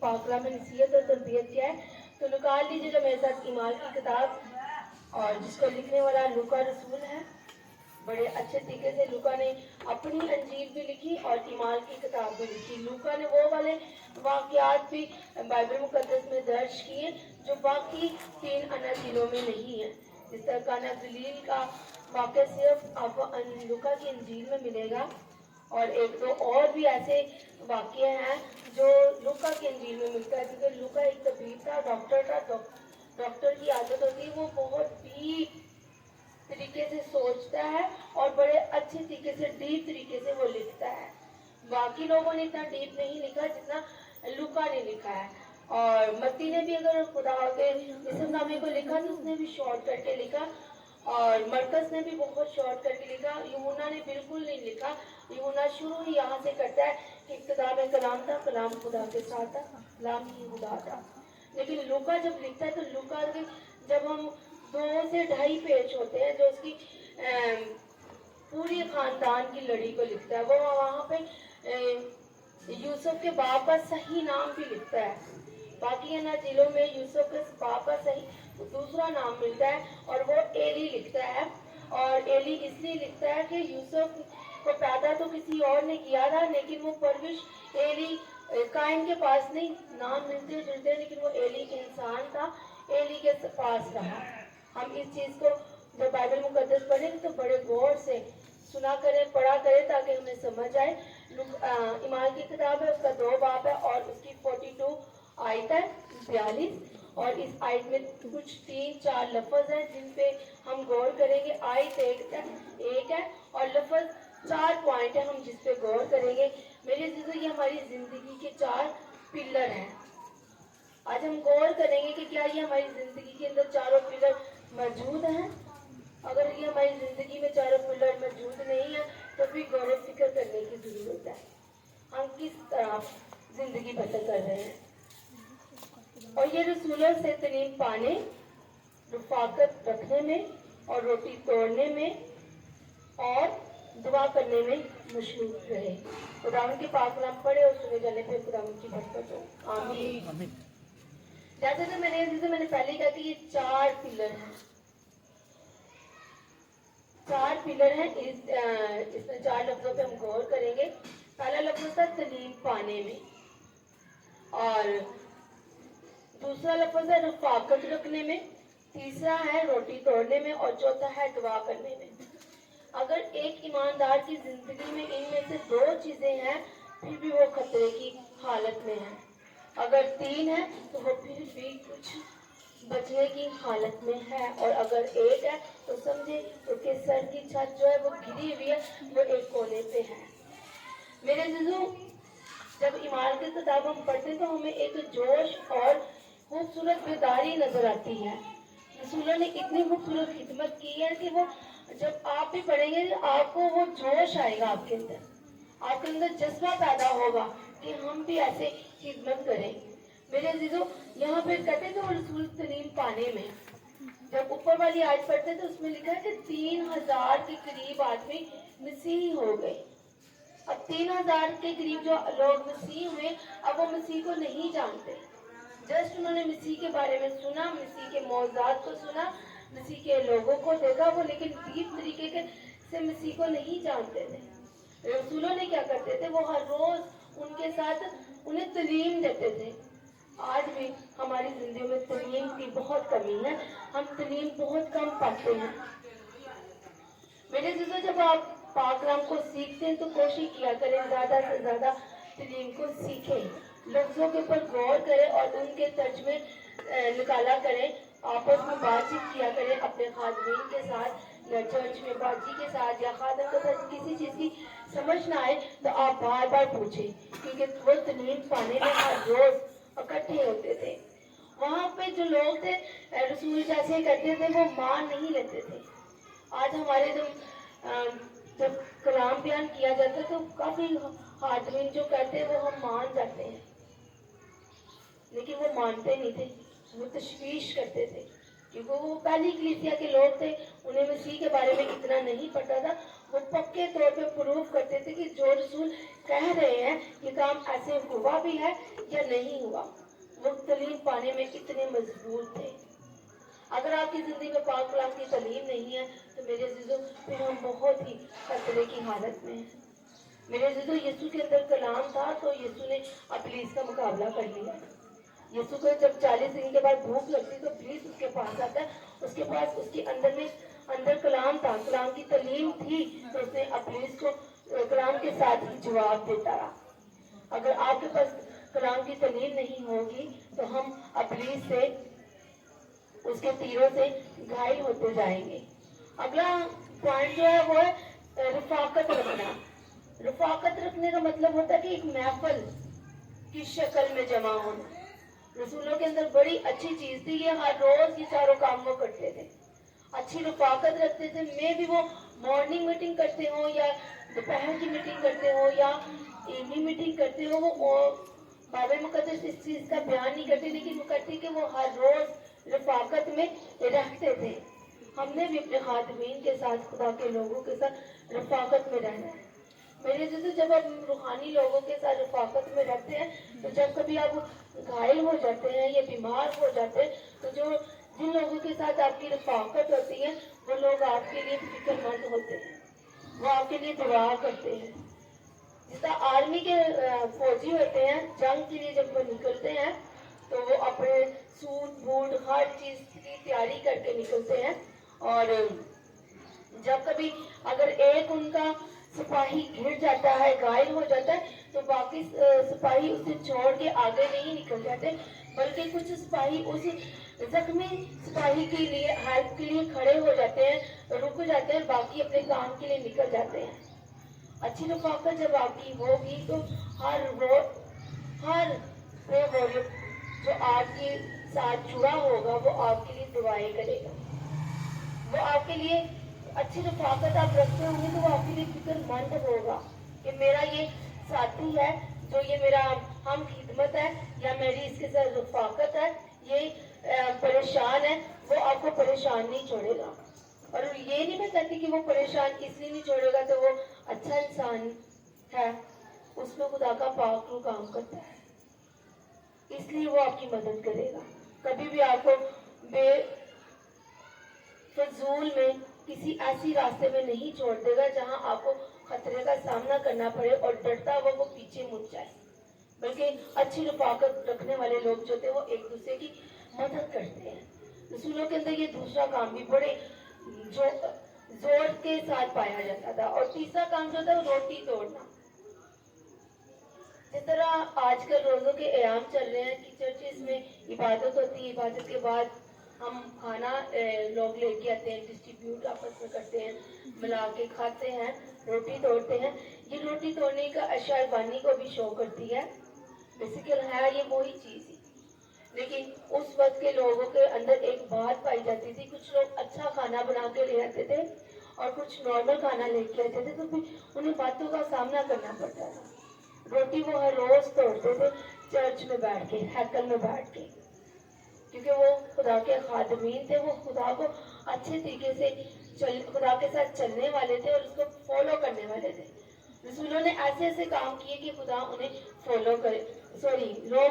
पाकला में नसीहत और तरबियत क्या है, तो निकाल लीजिएगा मेरे साथ ईमान की किताब, और जिसको लिखने वाला लूका रसूल है। बड़े अच्छे तरीके से लूका ने अपनी अंजील भी लिखी और ईमान की किताब भी लिखी। लूका ने वो वाले वाक़यात भी बाइबल मुकद्दस में दर्ज किए जो बाकी 3 अनाजीलों में नहीं है। जिस तरह काना गलील का वाक़या सिर्फ आपको लूका की अंजील में मिलेगा, और एक दो और भी ऐसे वाक़ये हैं जो लूका की अंजील में मिलता है, क्योंकि लूका एक तबीब था, डॉक्टर था। डॉक्टर की आदत होती है वो बहुत डीप तरीके से सोचता है और बड़े अच्छे तरीके से डीप तरीके से वो लिखता है। बाकी लोगों ने इतना डीप नहीं लिखा जितना लूका ने लिखा है। और मत्ती ने भी अगर खुदा के इसमनामे को लिखा तो उसने भी शॉर्ट करके लिखा, और मरकस ने भी बहुत शॉर्ट करके लिखा। यूहन्ना ने बिल्कुल नहीं लिखा। यूहन्ना शुरू ही यहाँ से करता है कि इब्तिदा में कलाम था, कलाम खुदा के साथ था, कलाम ही खुदा था। लेकिन लूका जब लिखता है तो लूका के जब हम 2 से 2.5 पेज होते हैं जो उसकी पूरी खानदान की लड़ी को लिखता है। वो वहाँ पे यूसुफ के बाप का सही नाम भी लिखता है। बाकी अनाजीलों में यूसुफ के बाप का सही दूसरा नाम मिलता है और वो एली लिखता है। और एली इसलिए लिखता है कि यूसुफ को पैदा तो किसी और ने किया था, लेकिन वो परवरिश एली काइन के पास नहीं, नाम मिलते जुलते, लेकिन वो एली इंसान था, एली के पास रहा। हम इस चीज़ को जब बाइबल मुकद्दस पढ़ें तो बड़े गौर से सुना करें, पढ़ा करें, ताकि हमें समझ आए। ईमान की किताब है, उसका 2 बाब है और उसकी 42 आयत है, 42। और इस आयत में कुछ 3-4 लफ्ज हैं जिन पे हम गौर करेंगे। आयत एक है और लफ्ज 4 पॉइंट है हम जिस पे गौर करेंगे। मेरे अज़ीज़ों, ये हमारी जिंदगी के 4 पिलर हैं। आज हम गौर करेंगे कि क्या ये हमारी जिंदगी के अंदर चारों पिलर मौजूद हैं। अगर ये हमारी जिंदगी में चारों पिलर मौजूद नहीं है तो फिर गौर फिक्र करने की जरूरत है, हम किस तरह जिंदगी बसर कर रहे हैं। और ये रसूलों से तलीम पाने, रफाकत रखने में और रोटी तोड़ने में और दुआ करने में मशरूफ रहे। खुदावंद के पाक नाम पढ़े और सुने जाने पे खुदावंद की बरकत हो। आमीन। जैसे कि मैंने पहले कहा कि ये 4 पिलर हैं। 4 पिलर हैं। इसमें 4 लफ्जों पे हम गौर करेंगे। पहला लफ्ज था तलीम पाने में, और दूसरा लफ्ज है रफाकत रखने में, तीसरा है रोटी तोड़ने में, और चौथा है दुआ करने में। अगर एक ईमानदार की जिंदगी में इनमें से 2 चीजें हैं फिर भी वो खतरे की हालत में है। अगर 3 है तो वो फिर भी कुछ बचने की हालत में है, और अगर 1 है तो समझे उसके सर की छत जो है वो गिरी हुई है, वो एक कोने पे है। मेरे अज़ीज़ों, जब ईमान की किताब हम पढ़ते तो हमें एक जोश और खूबसूरत बेदारी नजर आती है। रसूलों ने इतनी खूबसूरत खिदमत की है कि वो जब आप भी पढ़ेंगे आपको वो जोश आएगा, आपके अंदर जज्बा पैदा होगा कि हम भी ऐसे खिदमत करें। मेरे अज़ीज़ों, यहाँ पे कहते थे रसूल तलीम पाने में, जब ऊपर वाली आयत पढ़ते तो उसमें लिखा है कि 3000 के करीब आदमी मसीह हो गए। अब 3000 के करीब जो लोग मसीह हुए, अब वो मसीह को नहीं जानते। जस्ट उन्होंने मसीह के बारे में सुना, मसीह के मौज़ात को सुना, मसीह के लोगों को देखा, वो लेकिन डीप तरीके से मसीह को नहीं जानते थे। रसूलों ने क्या करते थे, वो हर रोज उनके साथ उन्हें तलीम देते थे। आज भी हमारी जिंदगी में तलीम की बहुत कमी है, हम तलीम बहुत कम पाते हैं। मेरे अज़ीज़ों, जब आप पाक कलाम को सीखते हैं तो कोशिश किया करें ज्यादा से ज्यादा तलीम को सीखें, लफ्जों के ऊपर गौर करें और उनके तर्जमे निकाला करें। आपस में बातचीत किया करें अपने खादमीन के साथ, या चर्च में बाजी के साथ या खादम के साथ। किसी चीज की समझ ना आए तो आप बार बार पूछें, क्योंकि वो तलीम पाने में हर रोज इकट्ठे होते थे। वहाँ पे जो लोग थे रसूल जैसे करते थे वो मान नहीं लेते थे। आज हमारे जब कलाम बयान किया जाता है तो काफी हादमीन जो करते हैं वो हम मान जाते हैं, लेकिन वो मानते नहीं थे, वो तशवीश करते थे, क्योंकि वो पहली कलीसिया के लोग थे, उन्हें मसीह के बारे में इतना नहीं पता था। वो पक्के तौर पे प्रूव करते थे कि जो रसूल कह रहे हैं ये काम ऐसे हुआ भी है या नहीं हुआ। वो तालीम पाने में कितने मजबूत थे। अगर आपकी जिंदगी में पाक कलाम की तालीम नहीं है तो मेरे अजीजों फिर हम बहुत ही खतरे की हालत में हैं। मेरे अजीजों यीशु के अंदर कलाम था तो यीशु ने इब्लीस का मुकाबला कर लिया। यीशु को जब 40 दिन के बाद भूख लगती तो इब्लीस उसके पास आता है, उसके पास उसके अंदर कलाम था, कलाम की तालीम थी, तो उसने इब्लीस को कलाम के साथ ही जवाब देता रहा। अगर आपके पास कलाम की तालीम नहीं होगी तो हम इब्लीस से, उसके तीरों से घायल होते जाएंगे। अगला पॉइंट जो है वो है रफाकत रखना। रफाकत रखने का मतलब होता है कि एक महफिल की शक्ल में जमा होना। रसूलों के अंदर बड़ी अच्छी चीज थी, ये हर रोज ये चारों काम वो करते थे, अच्छी रफाकत रखते थे। मे भी वो मॉर्निंग मीटिंग करते हो या दोपहर की मीटिंग करते हो या इवनिंग मीटिंग करते हो, वो बाबे मुकद्दस इस चीज का बयान नहीं करते, लेकिन वो करते कि वो हर रोज रफाकत में रखते थे। हमने भी अपने खातमीन के साथ, खुदा के लोगों के साथ रफाकत में रहना है। मेरे जैसे जब आप रूहानी लोगों के साथ रफाकत में रहते हैं तो जब कभी आप घायल हो जाते हैं या बीमार हो जाते हैं तो जो जिन लोगों के साथ आपकी रफाकत होती है वो लोग आपके लिए फिक्रमंद होते हैं, वो आपके लिए दुआ करते हैं। जिस आर्मी के फौजी होते हैं, जंग के लिए जब वो निकलते हैं तो वो अपने सूट बूट हर चीज की तैयारी करके निकलते हैं, और जब कभी अगर एक उनका सिपाही गिर जाता है, घायल हो जाता है, तो बाकी सिपाही उसे छोड़ के आगे नहीं निकल जाते, बल्कि कुछ सिपाही उस जख्मी सिपाही के लिए हेल्प के लिए खड़े हो जाते हैं, रुक जाते हैं, बाकी अपने काम के लिए निकल जाते हैं। अच्छी रफाकत जब आपकी होगी तो हर वॉरियर जो आपके साथ जुड़ा होगा वो आपके लिए दुआएं करेगा। वो आपके लिए अच्छी रफाकत आप रखते होंगे तो वो आपके लिए फिक्रमंद होगा कि मेरा ये साथी है, जो ये मेरा हम खिदमत है या मेरी इसके साथ रफाकत है, ये परेशान है, वो आपको परेशान नहीं छोड़ेगा। और ये नहीं मैं कहती कि वो परेशान इसलिए नहीं छोड़ेगा तो वो अच्छा इंसान है, उसमें खुदा का पाक रूह काम करता है, इसलिए वो आपकी मदद करेगा। कभी भी आपको बेफजूल में किसी ऐसी रास्ते में नहीं छोड़ देगा जहां आपको खतरे का सामना करना पड़े और डरता हुआ वो पीछे मुड़ जाए, बल्कि अच्छी रफाकत रखने वाले लोग जो थे वो एक दूसरे की मदद करते हैं। रसूलों के अंदर ये दूसरा काम भी बड़े जोर के साथ पाया जाता था। और तीसरा काम जो था वो रोटी तोड़ना। जिस तरह आजकल रोजों के एयाम चल रहे हैं कि चर्चेस में इबादत होती है, इबादत के बाद हम खाना लोग लेके आते हैं, डिस्ट्रीब्यूट आपस में करते हैं, मिला के खाते हैं, रोटी तोड़ते हैं। ये रोटी तोड़ने का अशा बानी को भी शो करती है, बेसिकल है ये वही चीज ही। लेकिन उस वक्त के लोगों के अंदर एक बात पाई जाती थी, कुछ लोग अच्छा खाना बना के ले आते थे और कुछ नॉर्मल खाना लेके आते थे, तो फिर उन्हें बातों का सामना करना पड़ता था। रोटी वो हर रोज तोड़ते थे चर्च में बैठ के, हैकल में बैठ के, क्योंकि वो खुदा के खादमीन थे, वो खुदा को अच्छे तरीके से खुदा के साथ चलने वाले थे और उसको फॉलो करने वाले थे। रसूलों ने ऐसे ऐसे काम किए कि खुदा उन्हें फॉलो करे, लोग